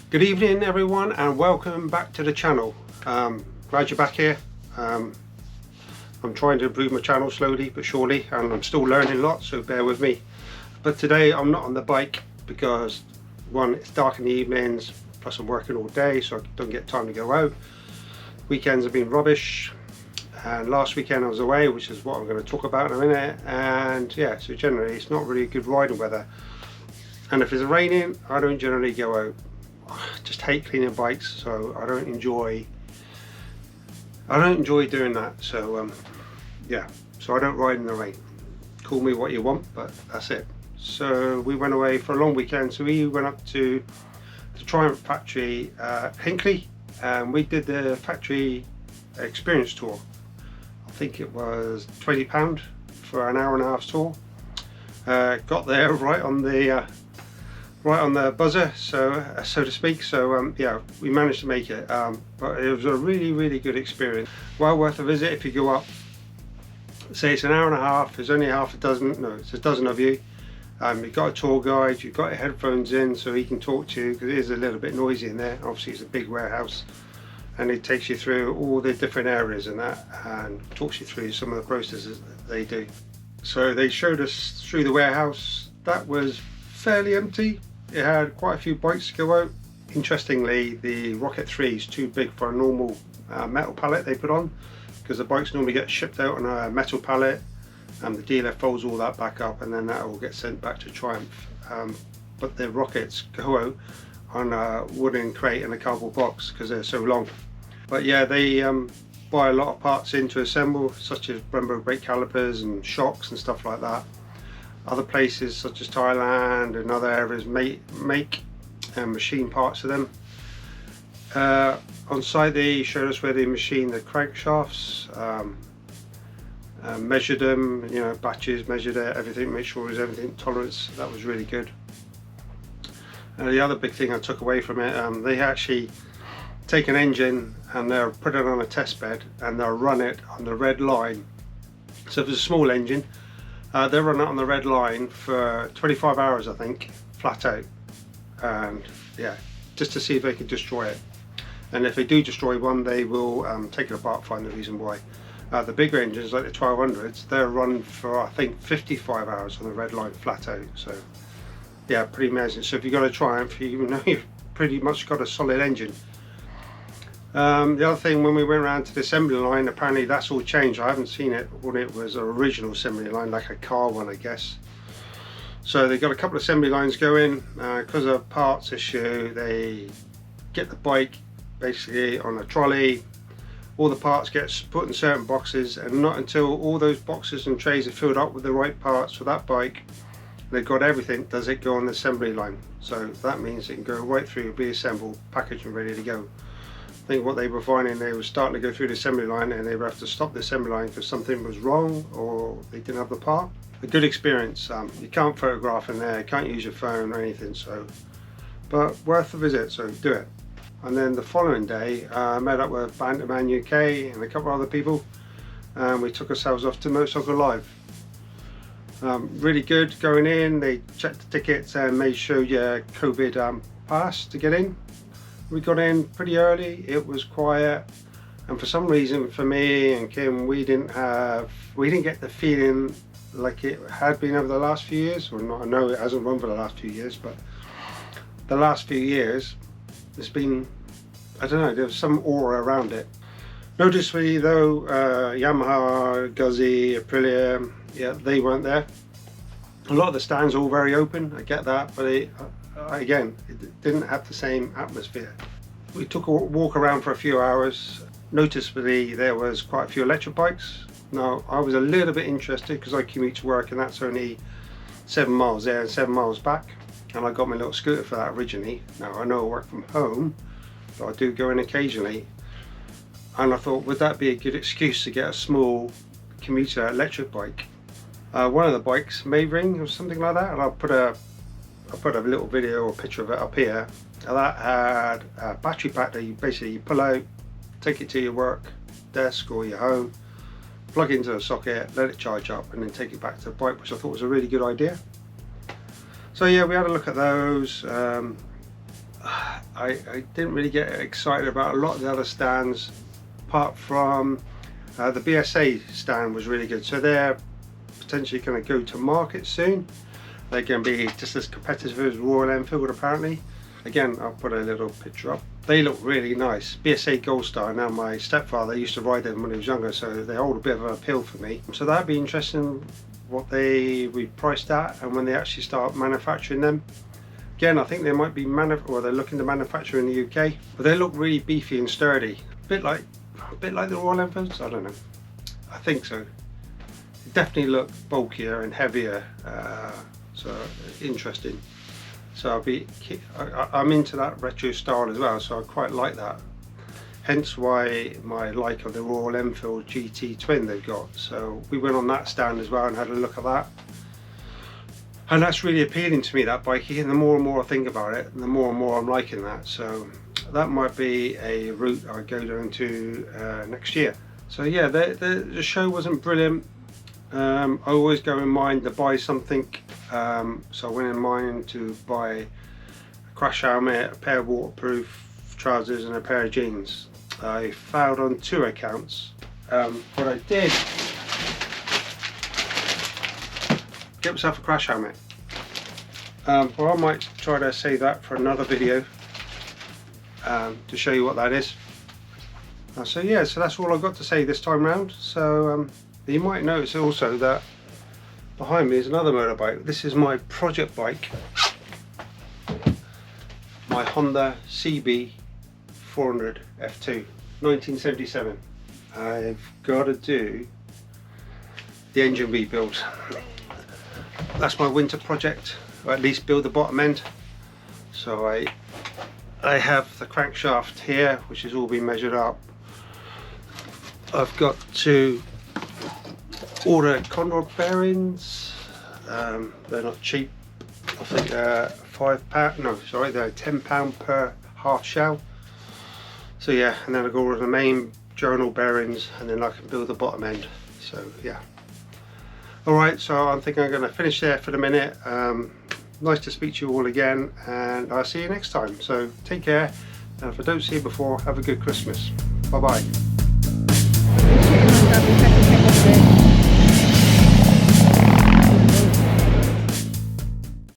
Good evening everyone and welcome back to the channel. Glad you're back here. I'm trying to improve my channel slowly but surely, and I'm still learning lots, so bear with me. But today I'm not on the bike because one, it's dark in the evenings, plus I'm working all day so I don't get time to go out. Weekends have been rubbish, and last weekend I was away, which is what I'm going to talk about in a minute. And yeah, so generally it's not really good riding weather, and if it's raining I don't generally go out. I just hate cleaning bikes, so I don't enjoy doing that. So yeah, so I don't ride in the rain. Call me what you want, but that's it. So we went away for a long weekend. So we went up to the Triumph factory Hinckley, and we did the factory experience tour. I think it was £20 for an hour and a half tour. Got there right on the buzzer, so to speak. So yeah, we managed to make it, but it was a really good experience. Well worth a visit if you go up. Say it's an hour and a half, there's only it's a dozen of you. You've got a tour guide, you've got your headphones in so he can talk to you, because it is a little bit noisy in there. Obviously it's a big warehouse, and it takes you through all the different areas and that, and talks you through some of the processes that they do. So they showed us through the warehouse. That was fairly empty. It had quite a few bikes to go out. Interestingly, the Rocket 3 is too big for a normal metal pallet they put on, because the bikes normally get shipped out on a metal pallet, and the dealer folds all that back up, and then that will get sent back to Triumph. But the Rockets go out on a wooden crate and a cardboard box because they're so long. But yeah, they buy a lot of parts in to assemble, such as Brembo brake calipers and shocks and stuff like that. Other places such as Thailand and other areas make and machine parts of them. On site they showed us where they machine the crankshafts, measured them, you know, batches, measured everything, make sure there's everything tolerance. That was really good. The other big thing I took away from it, they actually take an engine and they'll put it on a test bed and they'll run it on the red line. So if it's a small engine, they'll run it on the red line for 25 hours, I think, flat out, and yeah, just to see if they can destroy it. And if they do destroy one, they will take it apart, find the reason why. The bigger engines, like the 1200s, they'll run for, I think, 55 hours on the red line flat out. So yeah, pretty amazing. So if you've got a Triumph, you know you've pretty much got a solid engine. The other thing, when we went around to the assembly line, apparently that's all changed. I haven't seen it when it was an original assembly line, like a car one, I guess. So they've got a couple of assembly lines going. Because of parts issue, they get the bike basically on a trolley. All the parts get put in certain boxes, and not until all those boxes and trays are filled up with the right parts for that bike, they've got everything, does it go on the assembly line. So that means it can go right through, be assembled, packaged and ready to go. I think what they were finding, they were starting to go through the assembly line and they would have to stop the assembly line because something was wrong or they didn't have the part. A good experience. You can't photograph in there, you can't use your phone or anything, so, but worth a visit, so do it. And then the following day I met up with Banterman UK and a couple of other people, and we took ourselves off to Motorcycle Live. Really good. Going in, they checked the tickets and made sure your COVID pass to get in. We got in pretty early, it was quiet, and for some reason for me and Kim, we didn't get the feeling like it had been over the last few years. Or not, I know it hasn't run for the last few years, but the last few years there's been, I don't know, there was some aura around it. Noticeably though, Yamaha, Guzzi, Aprilia, yeah, they weren't there. A lot of the stands are all very open, I get that, but again, it didn't have the same atmosphere. We took a walk around for a few hours. Noticeably there was quite a few electric bikes. Now I was a little bit interested because I commute to work and that's only 7 miles there and 7 miles back, and I got my little scooter for that originally. Now I know I work from home, but I do go in occasionally, and I thought, would that be a good excuse to get a small commuter electric bike? One of the bikes, Mayring or something like that, and I'll put a little video or picture of it up here. That had a battery pack that you pull out, take it to your work desk or your home, plug it into a socket, let it charge up, and then take it back to the bike, which I thought was a really good idea. So yeah, we had a look at those. I didn't really get excited about a lot of the other stands, apart from the BSA stand was really good. So they're potentially going to go to market soon. They're going to be just as competitive as Royal Enfield apparently. Again, I'll put a little picture up. They look really nice. BSA Gold Star. Now my stepfather used to ride them when he was younger, so they hold a bit of an appeal for me. So that'd be interesting what they be priced at and when they actually start manufacturing them. Again, I think they might be they're looking to manufacture in the UK, but they look really beefy and sturdy. A bit like the Royal Enfields. I don't know. I think so. They definitely look bulkier and heavier. So interesting. So I'm into that retro style as well, so I quite like that. Hence why my like of the Royal Enfield GT Twin they've got. So we went on that stand as well and had a look at that. And that's really appealing to me, that bike. And the more and more I think about it, the more and more I'm liking that. So that might be a route I go down to next year. So yeah, the show wasn't brilliant. I always go in mind to buy something. So I went in mind to buy a crash helmet, a pair of waterproof trousers and a pair of jeans. I failed on 2 accounts. But I did get myself a crash helmet. But I might try to save that for another video to show you what that is. So yeah, so that's all I've got to say this time round. So you might notice also that behind me is another motorbike. This is my project bike, my Honda CB 400 F2 1977. I've got to do the engine rebuild. That's my winter project, or at least build the bottom end. So I have the crankshaft here, which has all been measured up. I've got to order Condor bearings. They're not cheap. I think they're £5. No, sorry, they're £10 per half shell. So yeah, and then I go order the main journal bearings, and then I can build the bottom end. So yeah. Alright, so I think I'm going to finish there for the minute. Nice to speak to you all again, and I'll see you next time. So take care, and if I don't see you before, have a good Christmas. Bye bye.